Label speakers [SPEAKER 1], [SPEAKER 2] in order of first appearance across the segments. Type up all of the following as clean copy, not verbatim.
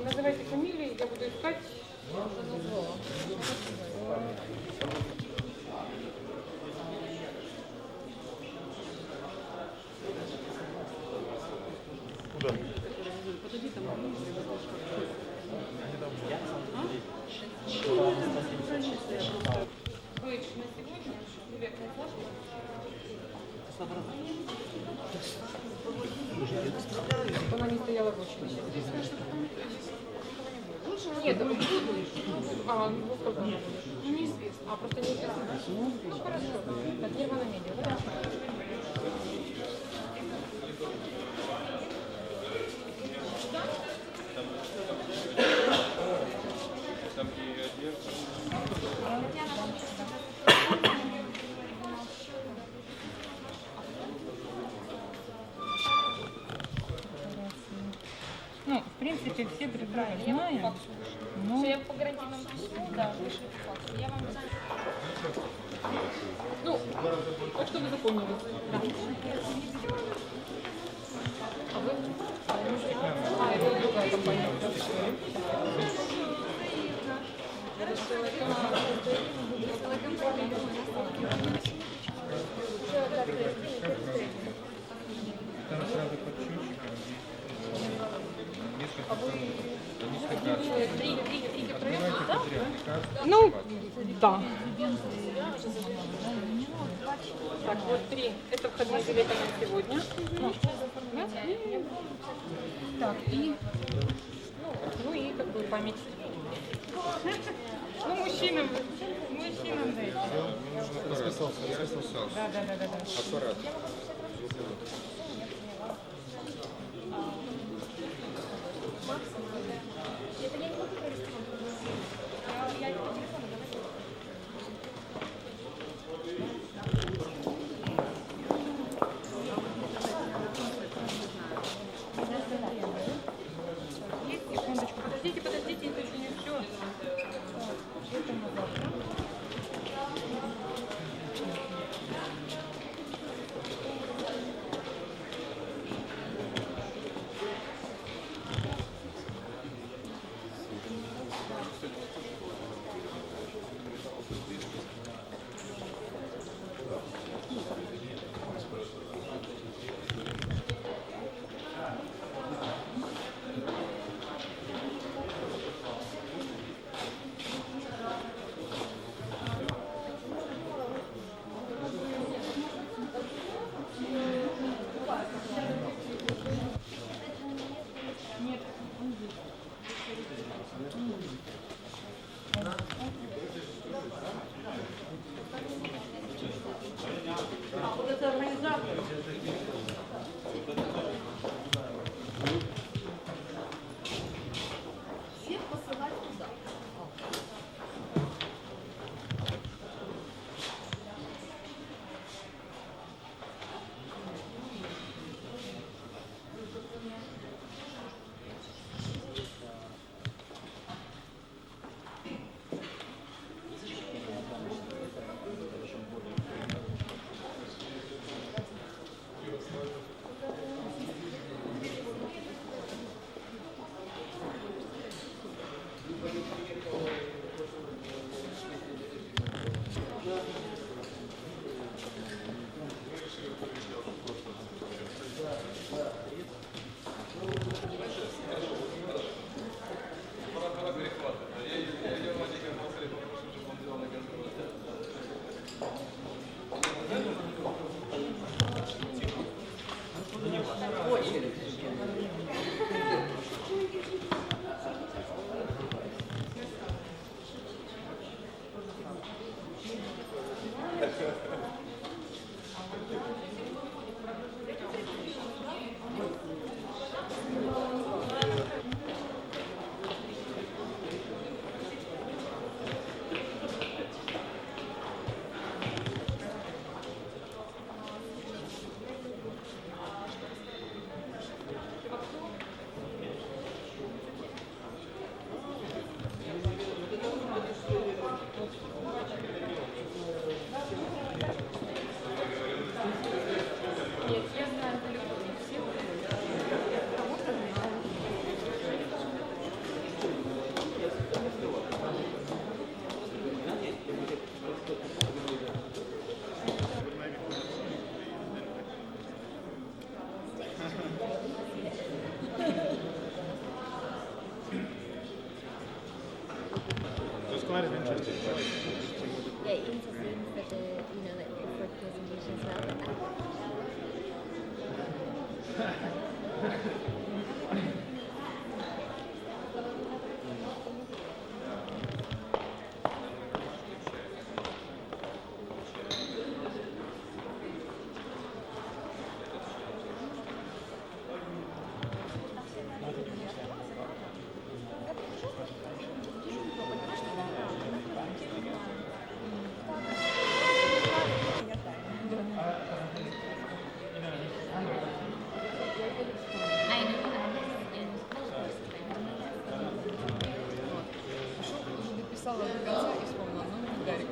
[SPEAKER 1] Называйте фамилии, я буду искать.
[SPEAKER 2] Куда?
[SPEAKER 1] Подожди, там. Бэйдж на сегодня, билетная флажка. Она не стояла в очереди. Нет, это будет. А, ну сколько она будет? Ну неизвестно. А, просто неизвестно. Ну хорошо. Так, Нирвана Медиа, да?
[SPEAKER 3] Ну, в принципе, все прекрасно знаем.
[SPEAKER 4] Все, я по гарантийному письму, да, вышлю по факсу. Я вам знаю.
[SPEAKER 1] Ну, так что вы запомнили. Да. А вы? А, это другая компания. Ну, да. Так, вот 3. Это входные билеты на сегодня. Так, и... Ну и как бы память. Ну, мужчинам дайте.
[SPEAKER 2] Расписался.
[SPEAKER 1] Да.
[SPEAKER 2] Аппарат.
[SPEAKER 1] Секундочку, подождите, это еще не все. Это на завтра.
[SPEAKER 2] посмотреть венчание.
[SPEAKER 5] Yeah, into things that the, you know, like for presentations well.
[SPEAKER 1] Писала до конца и вспомнила, ну, Гарик.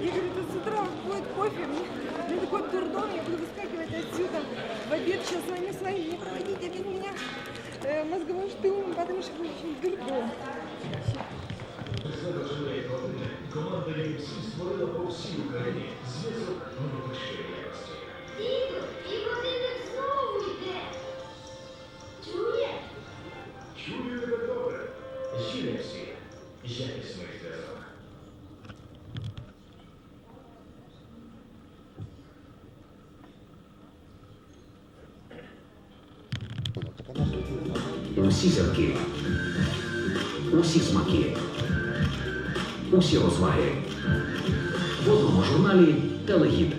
[SPEAKER 6] Я говорю, тут с утра будет кофе, мне такой дурдом, я буду выскакивать отсюда в обед, сейчас звоню своим, не проводите без меня мозговым штурмом, потому что будет очень дурдом.
[SPEAKER 7] Команда UFC створила по всій Україні зв'язок найвищої якості.
[SPEAKER 8] Діду, і годинник знову йде. Чує?
[SPEAKER 7] Чую тебе добре. UFC. Якісний зв'язок.
[SPEAKER 9] Усі зірки, усі смаки, усі розваги. В одному журналі «Телегід».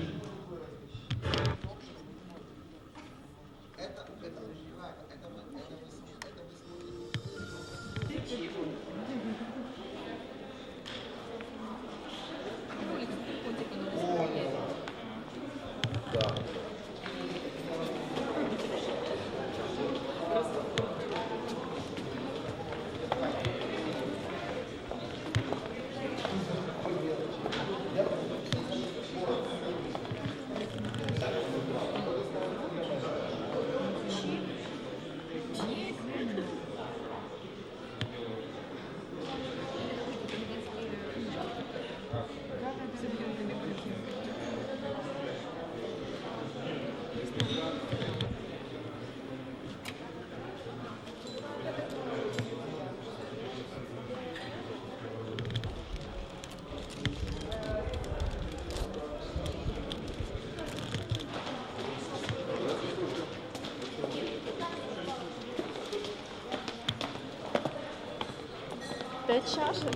[SPEAKER 5] Пять чашек.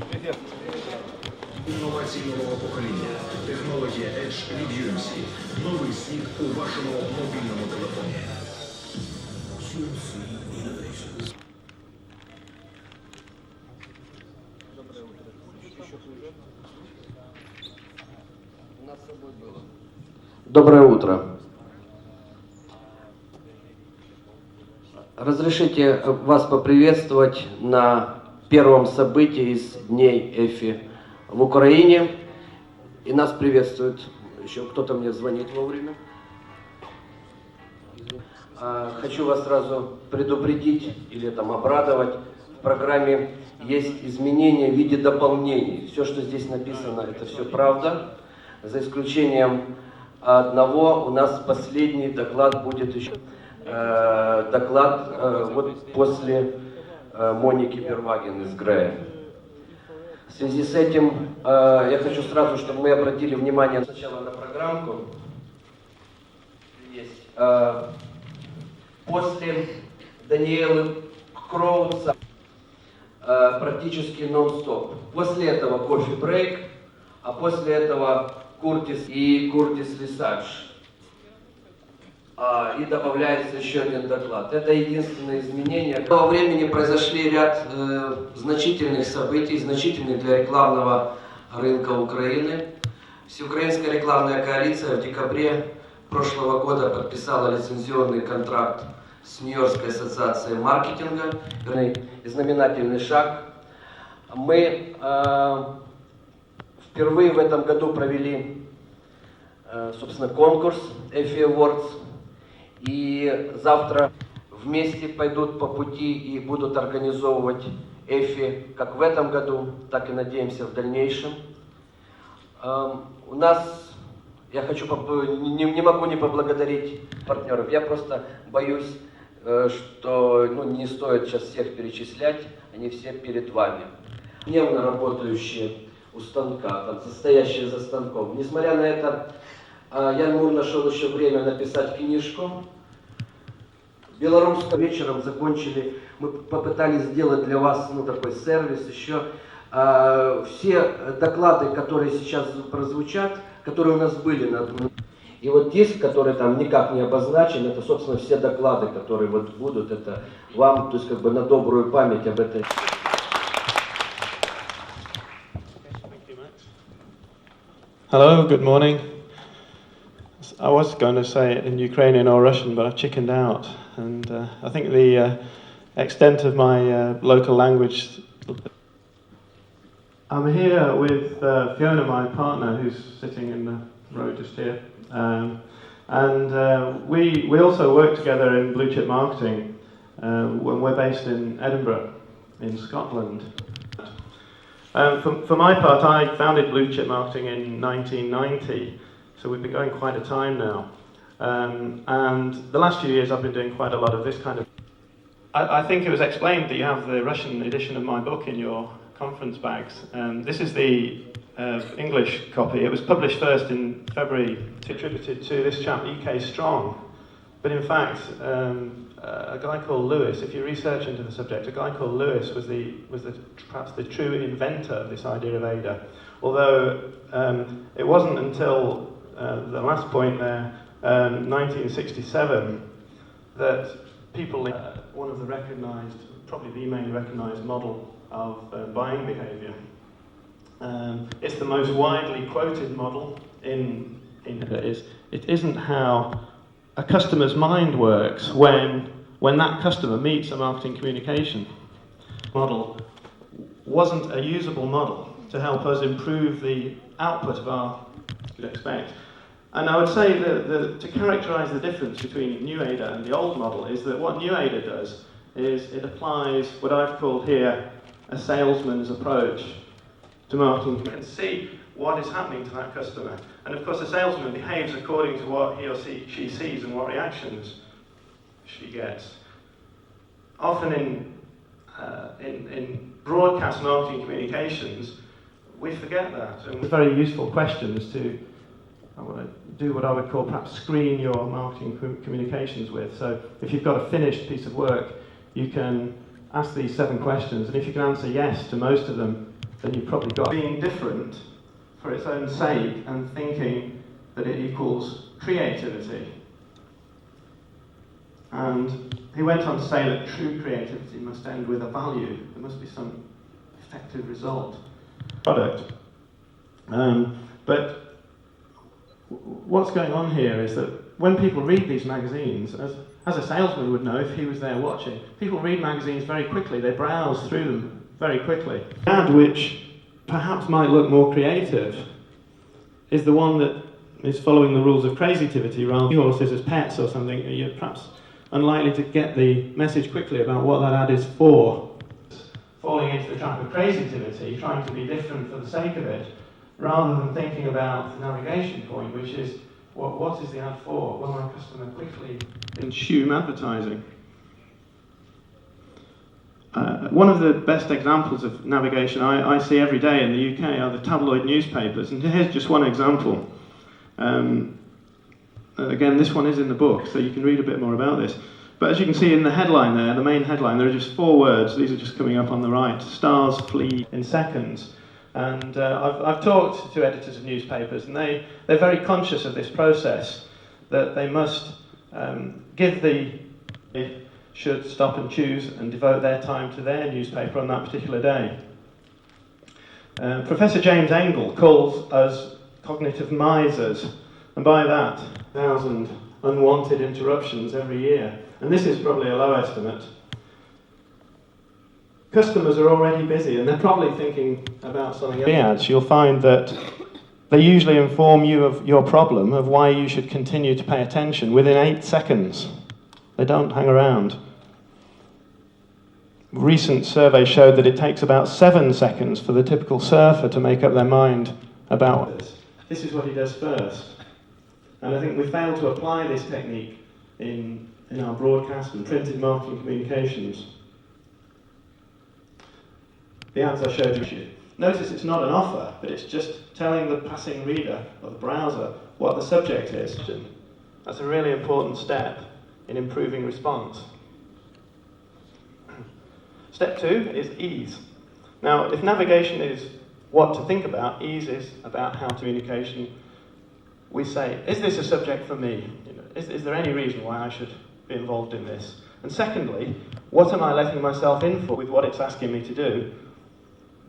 [SPEAKER 2] Привет.
[SPEAKER 7] Інновації нового покоління. Технологія Edge від UMC. Новий світ у вашому мобільному телефоні.
[SPEAKER 10] Доброе утро. Разрешите вас поприветствовать на первом событии из Дней Эфи в Украине. И нас приветствует, еще кто-то мне звонит вовремя. Хочу вас сразу предупредить или там обрадовать. В программе есть изменения в виде дополнений. Все, что здесь написано, это все правда. За исключением одного, у нас последний доклад будет еще. Доклад вот после Моники Первагин из Грея. В связи с этим я хочу сразу, чтобы мы обратили внимание сначала на программку. Есть. После Даниэлы Кроуца практически нон-стоп. После этого кофе-брейк, а после этого Куртис и Куртис Лисадж. И добавляется еще один доклад. Это единственное изменение. К того времени произошли ряд значительных событий, значительных для рекламного рынка Украины. Всеукраинская рекламная коалиция в декабре прошлого года подписала лицензионный контракт с Нью-Йоркской ассоциацией маркетинга. И знаменательный шаг. Мы впервые в этом году провели, собственно, конкурс Effi Awards. И завтра вместе пойдут по пути и будут организовывать Effi как в этом году, так и, надеемся, в дальнейшем. У нас, я хочу, не могу не поблагодарить партнеров. Я просто боюсь, что не стоит сейчас всех перечислять, они все перед вами. Дневно работающие у станка, там, состоящие за станком. Несмотря на это, Ян Мур нашел еще время написать книжку. Белорусским вечером закончили, мы попытались сделать для вас такой сервис еще. Все доклады, которые сейчас прозвучат, которые у нас были, и вот диск, который там никак не обозначен, это, собственно, все доклады, которые вот будут, это вам, то есть как бы на добрую память об этой.
[SPEAKER 11] Hello, good morning. I was going to say it in Ukrainian or Russian, but I've chickened out, and I think the extent of my local language. I'm here with Fiona, my partner, who's sitting in the row just here, and we also work together in blue chip marketing when we're based in Edinburgh, in Scotland. For my part, I founded Blue Chip Marketing in 1990, so we've been going quite a time now. And the last few years I've been doing quite a lot of this kind of... I think it was explained that you have the Russian edition of my book in your conference bags. This is the English copy. It was published first in February, attributed to this chap, E.K. Strong. But in fact, a guy called Lewis, if you research into the subject, a guy called Lewis was perhaps the true inventor of this idea of ADA. Although it wasn't until the last point there, 1967, that people, one of the recognised, probably the main recognised model of buying behaviour. It's the most widely quoted model in it isn't how a customer's mind works when that customer meets a marketing communication. Model wasn't a usable model to help us improve the output of our expect. And I would say that to characterise the difference between New ADA and the old model is that what New ADA does is it applies what I've called here a salesman's approach to marketing and see what is happening to that customer. And of course the salesman behaves according to what he or she sees and what reactions she gets. Often in broadcast marketing communications, we forget that. And it's very useful questions to do what I would call perhaps screen your marketing communications with. So if you've got a finished piece of work, you can ask these 7 questions, and if you can answer yes to most of them, then you've probably got being different for its own sake and thinking that it equals creativity. And he went on to say that true creativity must end with a value. There must be some effective result. Product. But what's going on here is that when people read these magazines, as a salesman would know if he was there watching, people read magazines very quickly. They browse through them very quickly. The ad which perhaps might look more creative is the one that is following the rules of crazytivity rather than horses as pets or something. You're perhaps unlikely to get the message quickly about what that ad is for. Falling into the trap of crazytivity, trying to be different for the sake of it, rather than thinking about the navigation point, which is what is the ad for? Will my customer quickly consume advertising? One of the best examples of navigation I see every day in the UK are the tabloid newspapers, and here's just one example. Again, this one is in the book, so you can read a bit more about this. But as you can see in the headline there, the main headline, there are just 4 words. These are just coming up on the right. Stars flee in seconds. And I've talked to editors of newspapers, and they're very conscious of this process, that they must should stop and choose and devote their time to their newspaper on that particular day. Professor James Engel calls us cognitive misers, and by that, 1,000 unwanted interruptions every year. And this is probably a low estimate. Customers are already busy and they're probably thinking about something else. Ads, you'll find that They usually inform you of your problem, of why you should continue to pay attention within 8 seconds. They don't hang around. Recent surveys showed that it takes about 7 seconds for the typical surfer to make up their mind about this. This is what he does first. And I think we fail to apply this technique in our broadcast and printed marketing communications. The ads I showed you. Notice it's not an offer, but it's just telling the passing reader or the browser what the subject is. That's a really important step in improving response. Step 2 is ease. Now, if navigation is what to think about, ease is about how communication. We say, is this a subject for me? Is there any reason why I should be involved in this? And secondly, what am I letting myself in for with what it's asking me to do?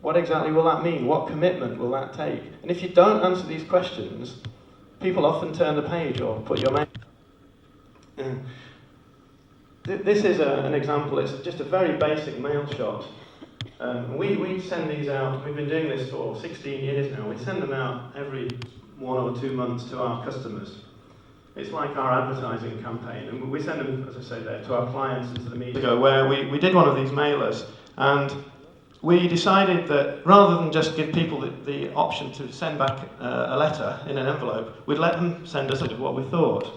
[SPEAKER 11] What exactly will that mean? What commitment will that take? And if you don't answer these questions, people often turn the page or put your mail. This is an example. It's just a very basic mail shot. We send these out. We've been doing this for 16 years now. We send them out every 1 or 2 months to our customers. It's like our advertising campaign, and we send them, as I say there, to our clients and to the media. Where we did one of these mailers, and we decided that rather than just give people the option to send back a letter in an envelope, we'd let them send us what we thought.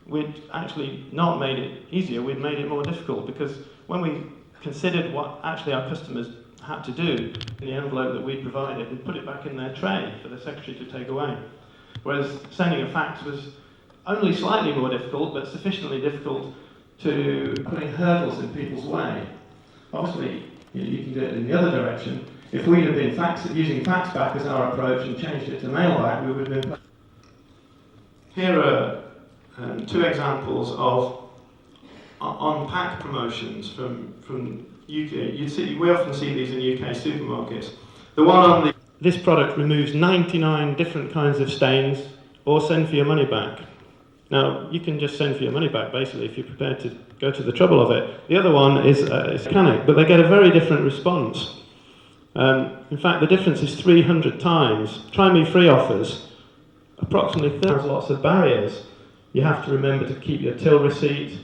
[SPEAKER 11] We'd actually not made it easier, we'd made it more difficult, because when we considered what actually our customers had to do in the envelope that we provided, we'd put it back in their tray for the secretary to take away. Whereas sending a fax was only slightly more difficult, but sufficiently difficult to putting hurdles in people's way. Obviously, you can do it in the other direction. If we'd have been using faxback as our approach and changed it to mailback, we would have been... Here are 2 examples of on-pack promotions from UK. We often see these in UK supermarkets. The one on the... This product removes 99 different kinds of stains, or send for your money back. Now, you can just send for your money back, basically, if you're prepared to go to the trouble of it. The other one is mechanic, but they get a very different response. In fact, the difference is 300 times. Try Me Free offers approximately 30. There's lots of barriers. You have to remember to keep your till receipt,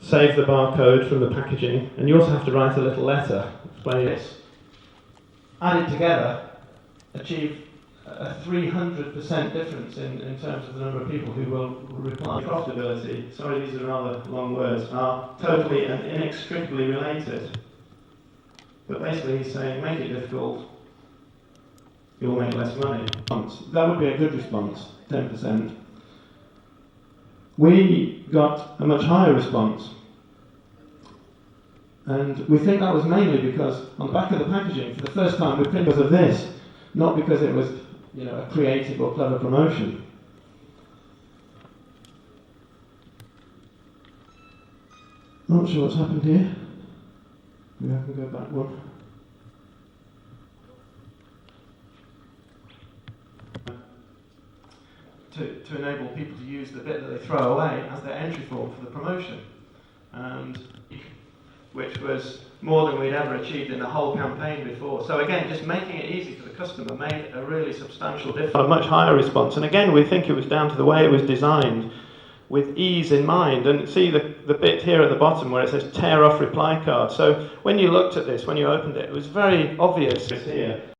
[SPEAKER 11] save the barcode from the packaging, and you also have to write a little letter explaining this. Added together, achieve a 300% difference in terms of the number of people who will reply. Profitability, sorry these are rather long words, are totally and inextricably related. But basically he's saying, make it difficult, you'll make less money. That would be a good response, 10%. We got a much higher response. And we think that was mainly because on the back of the packaging, for the first time, we printed because of this, not because it was, a creative or clever promotion. Not sure what's happened here. Maybe I can go back one. To enable people to use the bit that they throw away as their entry form for the promotion, and which was more than we'd ever achieved in the whole campaign before. So again, just making it easy for the customer made a really substantial difference. A much higher response, and again, we think it was down to the way it was designed, with ease in mind. And see the bit here at the bottom where it says tear off reply card. So when you looked at this, when you opened it, it was very obvious here.